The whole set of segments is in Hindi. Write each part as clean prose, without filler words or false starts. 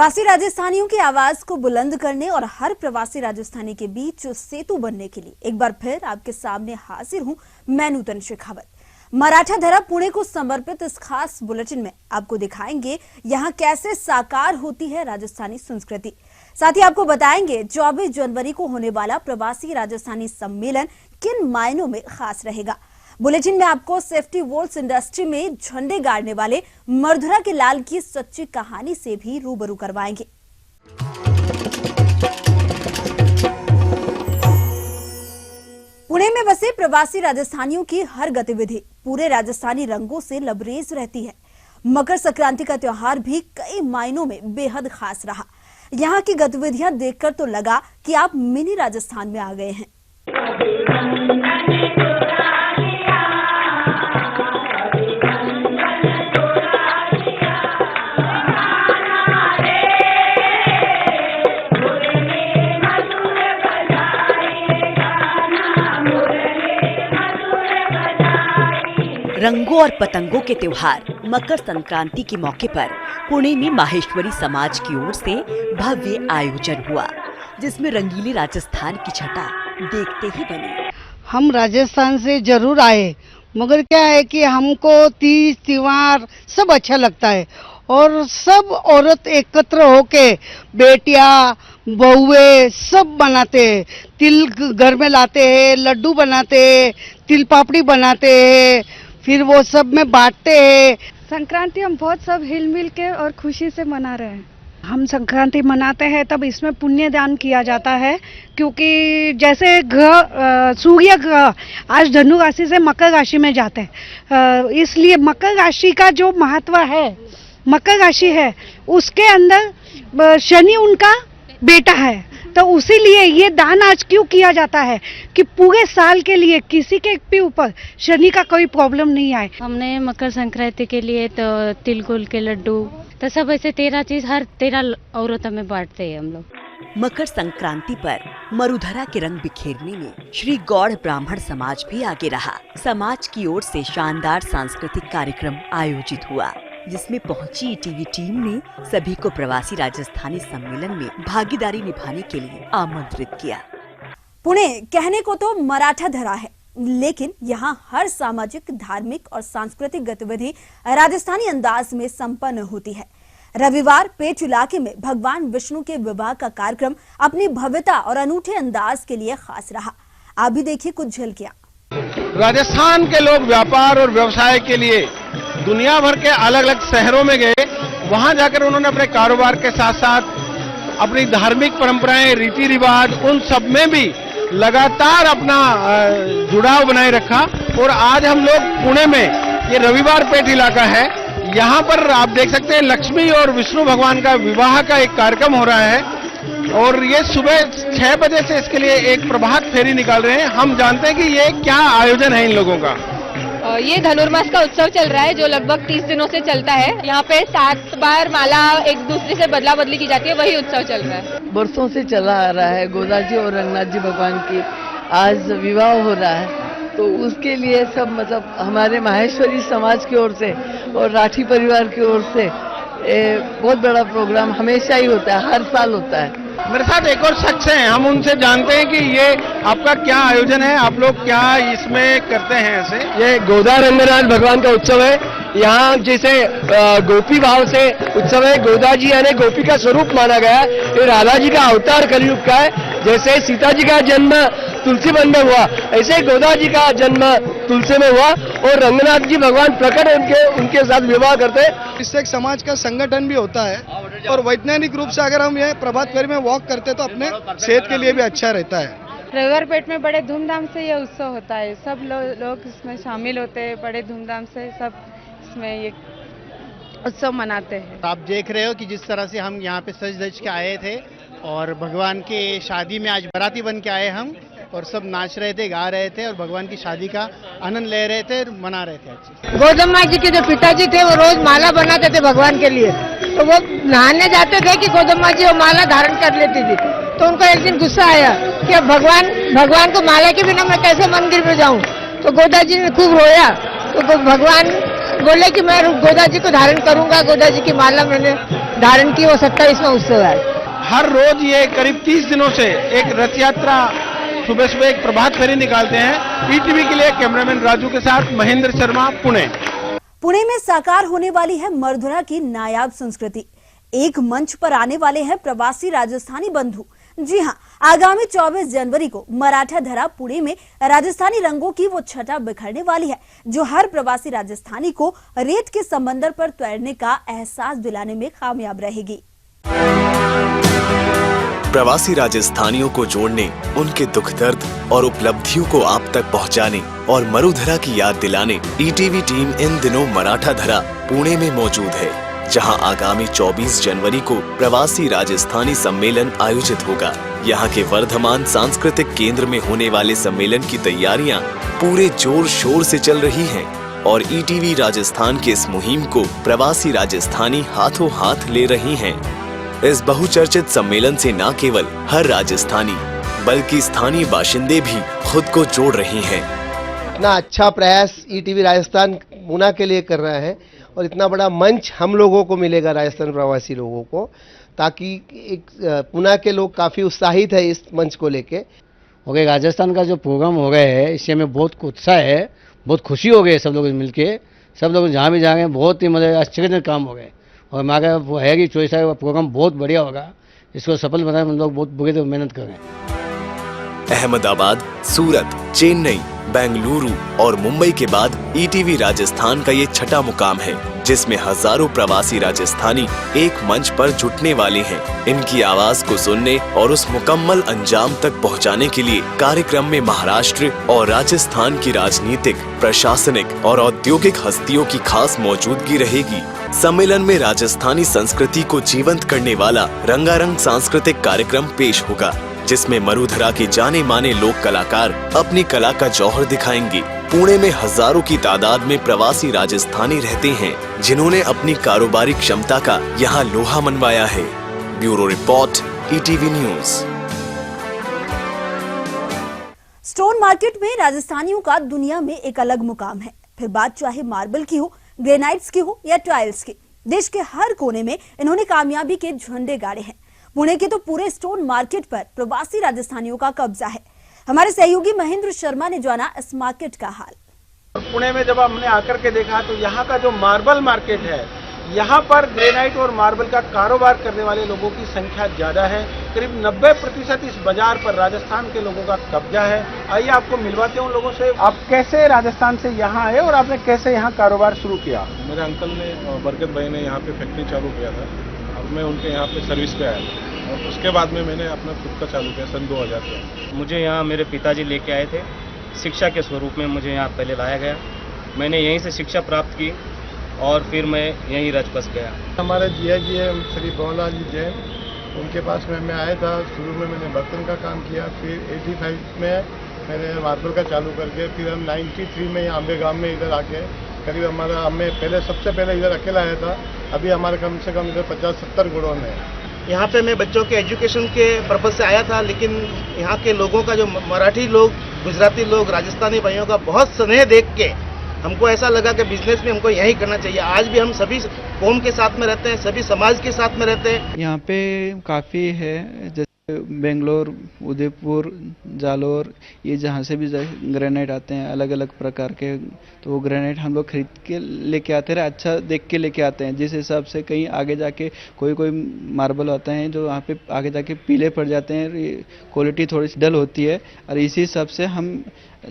प्रवासी राजस्थानियों की आवाज को बुलंद करने और हर प्रवासी राजस्थानी के बीच सेतु बनने के लिए एक बार फिर आपके सामने हाजिर हूं मैं नूतन शेखावत। मराठा धरा पुणे को समर्पित इस खास बुलेटिन में आपको दिखाएंगे यहां कैसे साकार होती है राजस्थानी संस्कृति। साथ ही आपको बताएंगे 24 जनवरी को होने वाला प्रवासी राजस्थानी सम्मेलन किन मायनों में खास रहेगा। बुलेटिन में आपको सेफ्टी वोल्स इंडस्ट्री में झंडे गाड़ने वाले मरधुरा के लाल की सच्ची कहानी से भी रूबरू करवाएंगे। पुणे में बसे प्रवासी राजस्थानियों की हर गतिविधि पूरे राजस्थानी रंगों से लबरेज रहती है। मकर संक्रांति का त्योहार भी कई मायनों में बेहद खास रहा। यहाँ की गतिविधियां देखकर तो लगा कि आप मिनी राजस्थान में आ गए हैं। रंगों और पतंगों के त्योहार मकर संक्रांति के मौके पर पुणे में माहेश्वरी समाज की ओर से भव्य आयोजन हुआ, जिसमें रंगीले राजस्थान की छटा देखते ही बनी। हम राजस्थान से जरूर आए, मगर क्या है कि हमको तीज त्योहार सब अच्छा लगता है और सब औरत एकत्र होके बेटियां बहुए सब बनाते हैं। तिल घर में लाते हैं, लड्डू बनाते हैं, तिल पापड़ी बनाते हैं, फिर वो सब में बांटते हैं। संक्रांति हम बहुत सब हिल मिल के और खुशी से मना रहे हैं। हम संक्रांति मनाते हैं तब इसमें पुण्य दान किया जाता है, क्योंकि जैसे ग्रह सूर्य ग्रह आज धनु राशि से मकर राशि में जाते हैं, इसलिए मकर राशि का जो महत्व है, मकर राशि है उसके अंदर शनि उनका बेटा है, तो उसीलिए ये दान आज क्यों किया जाता है कि पूरे साल के लिए किसी के भी ऊपर शनि का कोई प्रॉब्लम नहीं आए। हमने मकर संक्रांति के लिए तो तिल गुल के लड्डू तो सब ऐसे 13 चीज हर 13 औरतों में बांटते हैं हम लोग। मकर संक्रांति पर मरुधरा के रंग बिखेरने में श्री गौड़ ब्राह्मण समाज भी आगे रहा। समाज की ओर से शानदार सांस्कृतिक कार्यक्रम आयोजित हुआ, जिसमें पहुंची टीवी टीम ने सभी को प्रवासी राजस्थानी सम्मेलन में भागीदारी निभाने के लिए आमंत्रित किया। पुणे कहने को तो मराठा धरा है, लेकिन यहाँ हर सामाजिक, धार्मिक और सांस्कृतिक गतिविधि राजस्थानी अंदाज में संपन्न होती है। रविवार पेच इलाके में भगवान विष्णु के विवाह का कार्यक्रम अपनी भव्यता और अनूठे अंदाज के लिए खास रहा। आप भी देखिए कुछ झलकियां। राजस्थान के लोग व्यापार और व्यवसाय के लिए दुनिया भर के अलग अलग शहरों में गए। वहां जाकर उन्होंने अपने कारोबार के साथ साथ अपनी धार्मिक परंपराएं, रीति रिवाज, उन सब में भी लगातार अपना जुड़ाव बनाए रखा। और आज हम लोग पुणे में, ये रविवार पेट इलाका है, यहाँ पर आप देख सकते हैं लक्ष्मी और विष्णु भगवान का विवाह का एक कार्यक्रम हो रहा है और ये सुबह 6 बजे से इसके लिए एक प्रभात फेरी निकाल रहे हैं। हम जानते हैं कि ये क्या आयोजन है इन लोगों का। ये धनुर्मास का उत्सव चल रहा है जो लगभग 30 दिनों से चलता है। यहाँ पे 7 बार माला एक दूसरे से बदला बदली की जाती है, वही उत्सव चल रहा है। बरसों से चला आ रहा है। गोदा जी और रंगनाथ जी भगवान की आज विवाह हो रहा है, तो उसके लिए सब मतलब हमारे माहेश्वरी समाज की ओर से और राठी परिवार की ओर से बहुत बड़ा प्रोग्राम हमेशा ही होता है, हर साल होता है। मेरे साथ एक और शख्स हैं, हम उनसे जानते हैं कि ये आपका क्या आयोजन है, आप लोग क्या इसमें करते हैं ऐसे। ये गोदा रंगनाथ भगवान का उत्सव है। यहाँ जैसे गोपी भाव से उत्सव है। गोदा जी यानी गोपी का स्वरूप माना गया है। ये राधा जी का अवतार कलयुग का है। जैसे सीता जी का जन्म तुलसी वन में हुआ, ऐसे गोदा जी का जन्म तुलसी में हुआ और रंगनाथ जी भगवान प्रकट उनके साथ विवाह करते हैं। इससे एक समाज का संगठन भी होता है और वैज्ञानिक रूप से अगर हम ये प्रभात फेरी में वॉक करते तो अपने सेहत के लिए भी अच्छा रहता है। रविवार पेट में बड़े धूमधाम से ये उत्सव होता है। सब लोग इसमें शामिल होते हैं, बड़े धूमधाम से सब इसमें ये उत्सव मनाते हैं। आप देख रहे हो कि जिस तरह से हम यहाँ पे सज धज के आए थे और भगवान के शादी में आज बाराती बन के आए हम, और सब नाच रहे थे, गा रहे थे और भगवान की शादी का आनंद ले रहे थे, मना रहे थे। अच्छे गोदम्मा जी के जो पिताजी थे वो रोज माला बनाते थे भगवान के लिए, तो वो नहाने जाते थे कि गोदम्मा जी वो माला धारण कर लेती थी। तो उनको एक दिन गुस्सा आया कि अब भगवान को माला के बिना मैं कैसे मंदिर में जाऊं। तो गोदा जी ने खूब रोया, तो भगवान बोले कि मैं गोदा जी को धारण करूंगा, गोदा जी की माला मैंने धारण की, वो 27वां उत्सव है। हर रोज ये करीब 30 दिनों से एक रथ यात्रा सुबह सुबह एक प्रभात फेरी निकालते हैं। ईटीवी के लिए कैमरामैन राजू के साथ महेंद्र शर्मा, पुणे। पुणे में साकार होने वाली है मरुधरा की नायाब संस्कृति। एक मंच पर आने वाले हैं प्रवासी राजस्थानी बंधु। जी हां, आगामी 24 जनवरी को मराठा धरा पुणे में राजस्थानी रंगों की वो छटा बिखरने वाली है जो हर प्रवासी राजस्थानी को रेत के समंदर पर तैरने का एहसास दिलाने में कामयाब रहेगी। प्रवासी राजस्थानियों को जोड़ने, उनके दुख दर्द और उपलब्धियों को आप तक पहुंचाने और मरुधरा की याद दिलाने ईटीवी टीम इन दिनों मराठा धरा पुणे में मौजूद है, जहां आगामी 24 जनवरी को प्रवासी राजस्थानी सम्मेलन आयोजित होगा। यहां के वर्धमान सांस्कृतिक केंद्र में होने वाले सम्मेलन की तैयारियां पूरे जोर शोर से चल रही हैं और ईटीवी राजस्थान की इस मुहिम को प्रवासी राजस्थानी हाथों हाथ ले रही हैं। इस बहुचर्चित सम्मेलन से न केवल हर राजस्थानी बल्कि स्थानीय बाशिंदे भी खुद को जोड़ रहे हैं। इतना अच्छा प्रयास ईटीवी राजस्थान पुणे के लिए कर रहा है और इतना बड़ा मंच हम लोगों को मिलेगा, राजस्थान प्रवासी लोगों को, ताकि एक पुणे के लोग काफी उत्साहित है इस मंच को लेके। हो गए राजस्थान का जो प्रोग्राम हो गए है, इससे हमें बहुत उत्साह है, बहुत खुशी हो गई। सब लोग मिलके, सब लोग जहाँ भी जाएंगे बहुत ही मतलब आश्चर्यजनक काम हो गए और हमारा वो है कि चॉइस है, प्रोग्राम बहुत बढ़िया होगा। इसको सफल बनाने में हम लोग बहुत बुरी तरह मेहनत कर रहे हैं। अहमदाबाद, सूरत, चेन्नई, बेंगलुरु और मुंबई के बाद ईटीवी राजस्थान का ये छठा मुकाम है, जिसमें हजारों प्रवासी राजस्थानी एक मंच पर जुटने वाले हैं। इनकी आवाज को सुनने और उस मुकम्मल अंजाम तक पहुंचाने के लिए कार्यक्रम में महाराष्ट्र और राजस्थान की राजनीतिक, प्रशासनिक और औद्योगिक हस्तियों की खास मौजूदगी रहेगी। सम्मेलन में राजस्थानी संस्कृति को जीवंत करने वाला रंगारंग सांस्कृतिक कार्यक्रम पेश होगा, जिसमें मरुधरा के जाने माने लोक कलाकार अपनी कला का जौहर दिखाएंगे। पुणे में हजारों की तादाद में प्रवासी राजस्थानी रहते हैं, जिन्होंने अपनी कारोबारी क्षमता का यहाँ लोहा मनवाया है। Bureau report, ETV news. Stone market में राजस्थानियों का दुनिया में एक अलग मुकाम है। फिर बात चाहे मार्बल की हो, ग्रेनाइट्स की हो या टाइल्स की, देश के हर कोने में इन्होंने कामयाबी के झंडे गाड़े हैं। पुणे के तो पूरे स्टोन मार्केट पर प्रवासी राजस्थानियों का कब्जा है। हमारे सहयोगी महेंद्र शर्मा ने जाना इस मार्केट का हाल। पुणे में जब हमने आकर के देखा तो यहाँ का जो मार्बल मार्केट है, यहाँ पर ग्रेनाइट और मार्बल का कारोबार करने वाले लोगों की संख्या ज्यादा है। करीब 90% इस बाजार पर राजस्थान के लोगों का कब्जा है। आइए आपको मिलवाते हैं उन लोगों से। आप कैसे राजस्थान से यहाँ आए और आपने कैसे यहाँ कारोबार शुरू किया? मेरे अंकल ने, बरकत भाई ने यहाँ पे फैक्ट्री चालू किया था। अब मैं उनके यहाँ पे सर्विस पे आया था और उसके बाद में मैंने अपना खुद का चालू किया सन 2000 में। मुझे यहाँ मेरे पिताजी लेके आए थे, शिक्षा के स्वरूप में मुझे यहाँ पहले लाया गया। मैंने यहीं से शिक्षा प्राप्त की और फिर मैं यहीं रच बस गया। हमारे जिया जी है श्री भवनलाल जी जैन, उनके पास में मैं आया था। शुरू में मैंने बर्तन का काम किया, फिर 85 में मैंने मार्बल का चालू करके, फिर हम 93 में यहाँ अम्बे गाँव में इधर आके करीब हमारा, हमें पहले सबसे पहले इधर अकेला आया था। अभी हमारे कम से कम इधर 50-70 गुड़ों है। यहाँ पे मैं बच्चों के एजुकेशन के पर्पज से आया था, लेकिन यहाँ के लोगों का, जो मराठी लोग, गुजराती लोग, राजस्थानी भाइयों का बहुत स्नेह देख के हमको ऐसा लगा कि बिजनेस में हमको यही करना चाहिए। आज भी हम सभी कौम के साथ में रहते हैं, सभी समाज के साथ में रहते हैं। यहाँ पे काफ़ी है, जैसे बेंगलोर, उदयपुर, जालोर, ये जहाँ से भी ग्रेनाइट आते हैं अलग अलग प्रकार के, तो वो ग्रेनाइट हम लोग खरीद के लेके आते रहे, अच्छा देख के लेके आते हैं। जिस हिसाब से कहीं आगे जाके कोई मार्बल होता है जो वहाँ पे आगे जाके पीले पड़ जाते हैं, क्वालिटी थोड़ी सी डल होती है, और इसी हिसाब से हम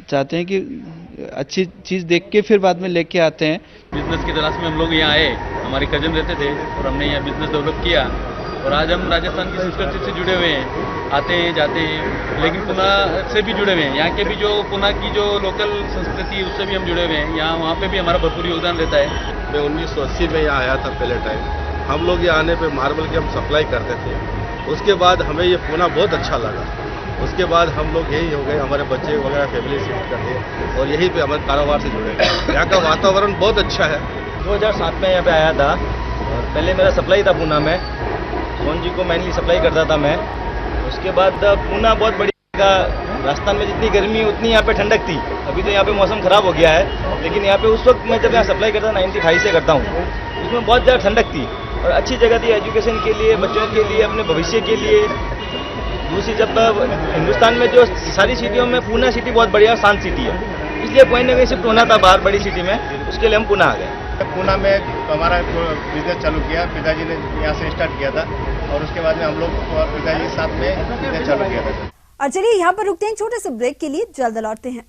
चाहते हैं कि अच्छी चीज़ देख के फिर बाद में लेके आते हैं। बिजनेस की तलाश में हम लोग यहाँ आए, हमारे कजन रहते थे और हमने यहाँ बिजनेस डेवलप किया और आज हम राजस्थान की संस्कृति से जुड़े हुए हैं, आते हैं जाते हैं, लेकिन पुणे से भी जुड़े हुए हैं। यहाँ के भी जो पुणे की जो लोकल संस्कृति है उससे भी हम जुड़े हुए हैं। यहाँ वहाँ पे भी हमारा भरपूर योगदान रहता है। मैं 1980 में यहाँ आया था पहले टाइम। हम लोग यहाँ आने पे मार्बल की हम सप्लाई करते थे। उसके बाद हमें ये पुणे बहुत अच्छा लगा। उसके बाद हम लोग यही हो गए, हमारे बच्चे वगैरह फैमिली शिफ्ट कर दिए और यहीं पे हमारे कारोबार से जुड़े। यहाँ का वातावरण बहुत अच्छा है। 2007 में यहाँ पे आया था और पहले मेरा सप्लाई था पुणे में, मोहन जी को मेनली सप्लाई करता था मैं। उसके बाद पुणे बहुत बढ़िया राजस्थान में जितनी गर्मी उतनी यहाँ पे ठंडक थी। अभी तो यहाँ पे मौसम खराब हो गया है, लेकिन यहाँ पे उस वक्त मैं जब यहाँ सप्लाई करता 95 से करता हूँ, उसमें बहुत ज़्यादा ठंडक थी और अच्छी जगह थी एजुकेशन के लिए, बच्चों के लिए, अपने भविष्य के लिए। दूसरी जब हिंदुस्तान में जो सारी सिटियों में पुणे सिटी बहुत बढ़िया शांत सिटी है, इसलिए कोई ना कोई शिफ्ट होना था बाहर बड़ी सिटी में, उसके लिए हम पुणे आ गए। पुणे में हमारा बिजनेस चालू किया, पिताजी ने यहाँ से स्टार्ट किया था और उसके बाद में हम लोग और पिताजी के साथ में बिजनेस चालू किया था। और चलिए यहाँ पर रुकते हैं छोटे से ब्रेक के लिए, जल्द लौटते हैं।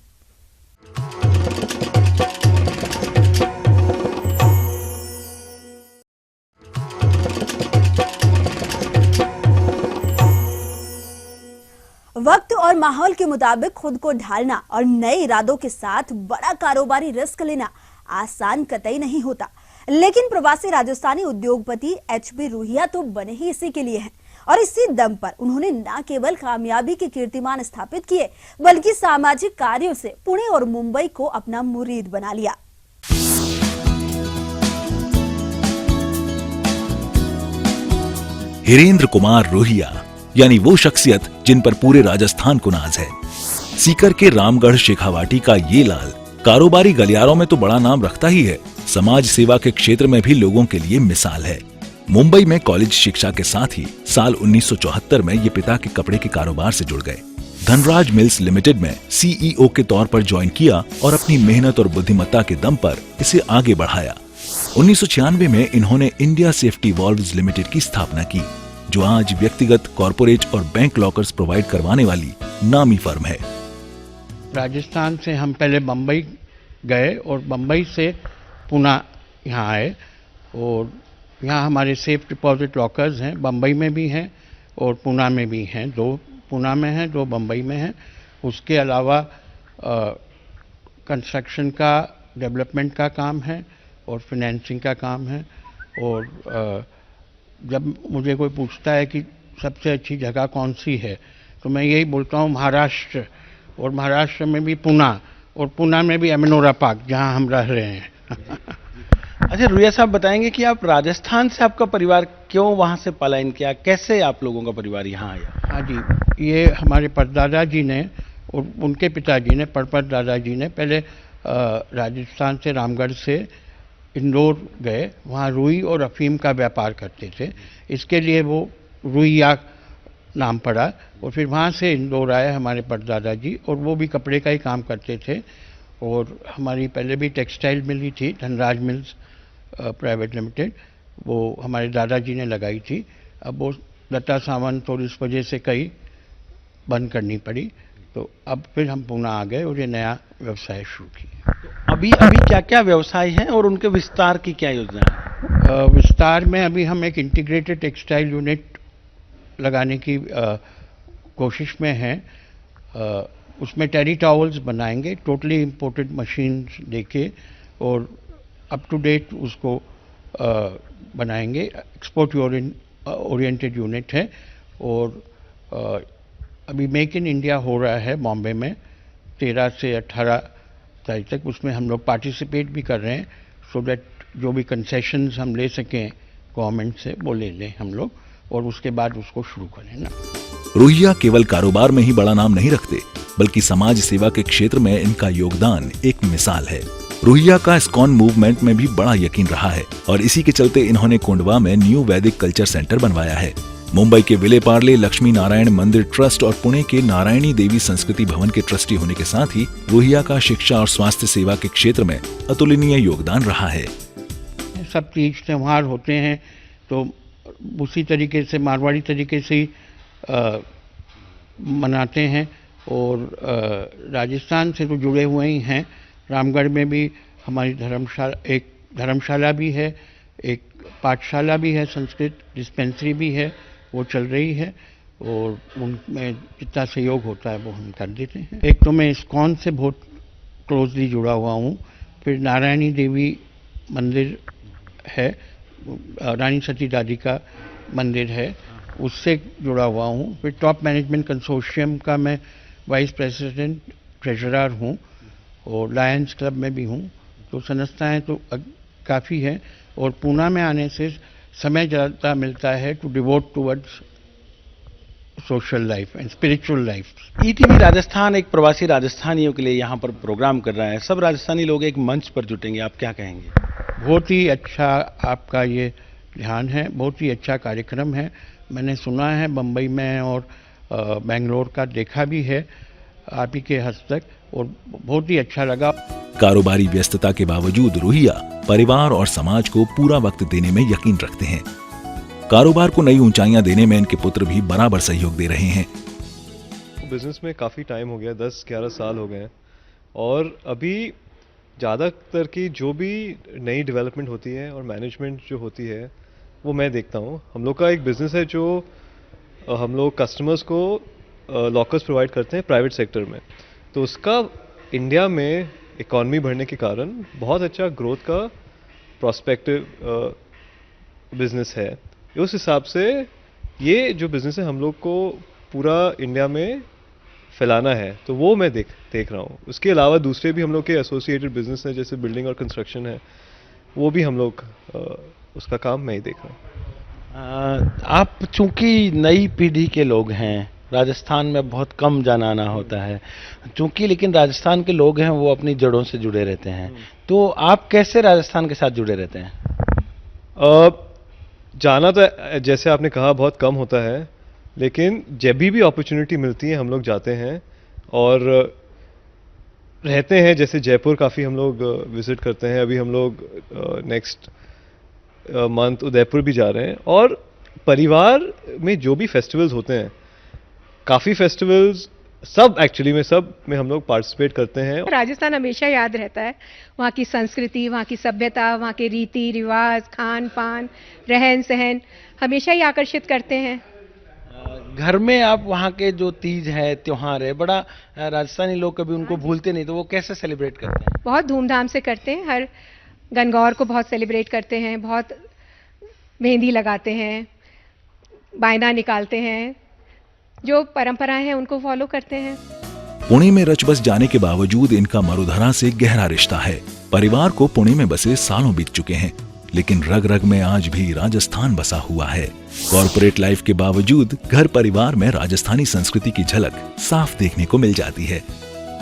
वक्त और माहौल के मुताबिक खुद को ढालना और नए इरादों के साथ बड़ा कारोबारी रिस्क लेना आसान कतई नहीं होता, लेकिन प्रवासी राजस्थानी उद्योगपति एचबी रूहिया तो बने ही इसी के लिए हैं और इसी दम पर उन्होंने न केवल कामयाबी के कीर्तिमान स्थापित किए, बल्कि सामाजिक कार्यों से पुणे और मुंबई को अपना मुरीद बना लिया। हिरेंद्र कुमार रोहिया यानी वो शख्सियत जिन पर पूरे राजस्थान को नाज है। सीकर के रामगढ़ शेखावाटी का ये लाल कारोबारी गलियारों में तो बड़ा नाम रखता ही है, समाज सेवा के क्षेत्र में भी लोगों के लिए मिसाल है। मुंबई में कॉलेज शिक्षा के साथ ही साल 1974 में ये पिता के कपड़े के कारोबार से जुड़ गए। धनराज मिल्स लिमिटेड में सीईओ के तौर पर ज्वाइन किया और अपनी मेहनत और बुद्धिमत्ता के दम पर इसे आगे बढ़ाया। 1996 में इन्होंने इंडिया सेफ्टी वॉल्व्स लिमिटेड की स्थापना की, जो आज व्यक्तिगत, कॉरपोरेट और बैंक लॉकर्स प्रोवाइड करवाने वाली नामी फर्म है। राजस्थान से हम पहले बम्बई गए और बम्बई से पुणे यहाँ आए और यहाँ हमारे सेफ डिपॉजिट लॉकर्स हैं, बम्बई में भी हैं और पुणे में भी हैं। 2 पुणे में हैं, 2 बम्बई में हैं। उसके अलावा कंस्ट्रक्शन का, डेवलपमेंट का काम है और फाइनेंसिंग का काम है। और जब मुझे कोई पूछता है कि सबसे अच्छी जगह कौन सी है, तो मैं यही बोलता हूँ महाराष्ट्र, और महाराष्ट्र में भी पुणे, और पुणे में भी अमेनोरा पार्क जहाँ हम रह रहे हैं। अच्छा रुहिया साहब, बताएंगे कि आप राजस्थान से आपका परिवार क्यों वहाँ से पलायन किया, कैसे आप लोगों का परिवार यहाँ आया? हाँ जी, ये हमारे परदादा जी ने और उनके पिताजी ने, परदादा जी ने पहले राजस्थान से, रामगढ़ से इंदौर गए, वहाँ रुई और अफीम का व्यापार करते थे, इसके लिए वो रुइया नाम पड़ा। और फिर वहाँ से इंदौर आए हमारे परदादा जी, और वो भी कपड़े का ही काम करते थे। और हमारी पहले भी टेक्सटाइल मिल ही थी, धनराज मिल्स प्राइवेट लिमिटेड, वो हमारे दादाजी ने लगाई थी। अब वो लता सावंत और इस वजह से कई बंद करनी पड़ी, तो अब फिर हम पुणे आ गए और ये नया व्यवसाय शुरू किया। अभी क्या क्या व्यवसाय हैं और उनके विस्तार की क्या योजना है? विस्तार में अभी हम एक इंटीग्रेटेड टेक्सटाइल यूनिट लगाने की कोशिश में हैं। उसमें टेरी टॉवल्स बनाएंगे, टोटली इम्पोर्टेड मशीन्स देके, और अप टू डेट उसको बनाएंगे। एक्सपोर्ट ओरिएंटेड यूनिट है। और अभी मेक इन इंडिया हो रहा है बॉम्बे में 13 से 18 तारीख तक, उसमें हम लोग पार्टिसिपेट भी कर रहे हैं, सो दैट जो भी कंसेशंस हम ले सकें गवर्नमेंट से वो ले लें हम लोग, और उसके बाद उसको शुरू करें ना। रोहिया केवल कारोबार में ही बड़ा नाम नहीं रखते, बल्कि समाज सेवा के क्षेत्र में इनका योगदान एक मिसाल है। रोहिया का इस्कॉन मूवमेंट में भी बड़ा यकीन रहा है और इसी के चलते इन्होंने कोंडवा में न्यू वैदिक कल्चर सेंटर बनवाया है। मुंबई के विलेपार्ले लक्ष्मी नारायण मंदिर ट्रस्ट और पुणे के नारायणी देवी संस्कृति भवन के ट्रस्टी होने के साथ ही रोहिया का शिक्षा और स्वास्थ्य सेवा के क्षेत्र में अतुलनीय योगदान रहा है। सब तीज त्योहार होते हैं तो उसी तरीके से, मारवाड़ी तरीके से ही मनाते हैं, और राजस्थान से तो जुड़े हुए ही हैं। रामगढ़ में भी हमारी धर्मशाला भी है, एक पाठशाला भी है, संस्कृत डिस्पेंसरी भी है, वो चल रही है, और उनमें जितना सहयोग होता है वो हम कर देते हैं। एक तो मैं इस्कॉन से बहुत क्लोजली जुड़ा हुआ हूँ, फिर नारायणी देवी मंदिर है, रानी सती दादी का मंदिर है, उससे जुड़ा हुआ हूँ। फिर टॉप मैनेजमेंट कंसोर्शियम का मैं वाइस प्रेसिडेंट ट्रेजरर हूँ, और लायंस क्लब में भी हूँ। तो संस्थाएं तो काफ़ी हैं, और पुणे में आने से समय ज़्यादा मिलता है to devote towards social life and spiritual life. ETV Rajasthan एक प्रवासी राजस्थानियों के लिए यहाँ पर प्रोग्राम कर रहा है। सब राजस्थानी लोग एक मंच पर जुटेंगे, आप क्या कहेंगे? बहुत ही अच्छा आपका ये ध्यान है, बहुत ही अच्छा कार्यक्रम है। मैंने सुना है बम्बई में और बेंगलोर का देखा भी है आप ही के हस्तक, और बहुत ही अच्छा लगा। कारोबारी व्यस्तता के बावजूद रुहिया परिवार और समाज को पूरा वक्त देने में यकीन रखते हैं। कारोबार को नई ऊंचाइयां देने में इनके पुत्र भी बराबर सहयोग दे रहे हैं। बिजनेस में काफ़ी टाइम हो गया, 10-11 साल हो गए हैं, और अभी ज़्यादातर की जो भी नई डेवलपमेंट होती है और मैनेजमेंट जो होती है वो मैं देखता हूँ। हम लोग का एक बिज़नेस है जो हम लोग कस्टमर्स को लॉकर्स प्रोवाइड करते हैं प्राइवेट सेक्टर में, तो उसका इंडिया में इकॉनमी बढ़ने के कारण बहुत अच्छा ग्रोथ का प्रोस्पेक्टिव बिज़नेस है। उस हिसाब से ये जो बिज़नेस है हम लोग को पूरा इंडिया में फैलाना है, तो वो मैं देख रहा हूँ। उसके अलावा दूसरे भी हम लोग के एसोसिएटेड बिजनेस हैं, जैसे बिल्डिंग और कंस्ट्रक्शन है, वो भी हम लोग उसका काम मैं ही देख रहा हूँ। आप चूंकि नई पीढ़ी के लोग हैं, राजस्थान में बहुत कम जाना आना होता है चूंकि, लेकिन राजस्थान के लोग हैं वो अपनी जड़ों से जुड़े रहते हैं, तो आप कैसे राजस्थान के साथ जुड़े रहते हैं? जाना तो जैसे आपने कहा बहुत कम होता है, लेकिन जब भी अपॉर्चुनिटी मिलती है हम लोग जाते हैं और रहते हैं। जैसे जयपुर काफ़ी हम लोग विजिट करते हैं, अभी हम लोग नेक्स्ट मंथ उदयपुर भी जा रहे हैं। और परिवार में जो भी फेस्टिवल्स होते हैं, काफ़ी फेस्टिवल्स सब में हम लोग पार्टिसिपेट करते हैं। राजस्थान हमेशा याद रहता है, वहाँ की संस्कृति, वहाँ की सभ्यता, वहाँ के रीति रिवाज, खान पान, रहन सहन हमेशा ही आकर्षित करते हैं। घर में आप वहाँ के जो तीज है, त्योहार है, बड़ा राजस्थानी लोग कभी उनको भूलते नहीं, तो वो कैसे सेलिब्रेट करते हैं? बहुत धूमधाम से करते हैं, हर गणगौर को बहुत सेलिब्रेट करते हैं, बहुत मेहंदी लगाते हैं, बायना निकालते हैं, जो परंपराएं हैं उनको फॉलो करते हैं। पुणे में रच बस जाने के बावजूद इनका मरुधरा से गहरा रिश्ता है। परिवार को पुणे में बसे सालों बीत चुके हैं, लेकिन रग रग में आज भी राजस्थान बसा हुआ है। कॉर्पोरेट लाइफ के बावजूद घर परिवार में राजस्थानी संस्कृति की झलक साफ देखने को मिल जाती है।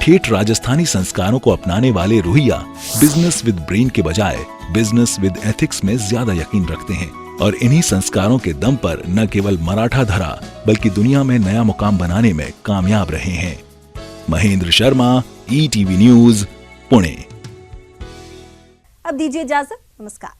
ठेठ राजस्थानी संस्कारों को अपनाने वाले रुहिया बिजनेस विद ब्रेन के बजाय बिजनेस विद एथिक्स में ज्यादा यकीन रखते हैं, और इन्हीं संस्कारों के दम पर न केवल मराठा धरा बल्कि दुनिया में नया मुकाम बनाने में कामयाब रहे हैं। Mahendra Sharma, ETV news, Pune. अब दीजिए इजाजत, नमस्कार।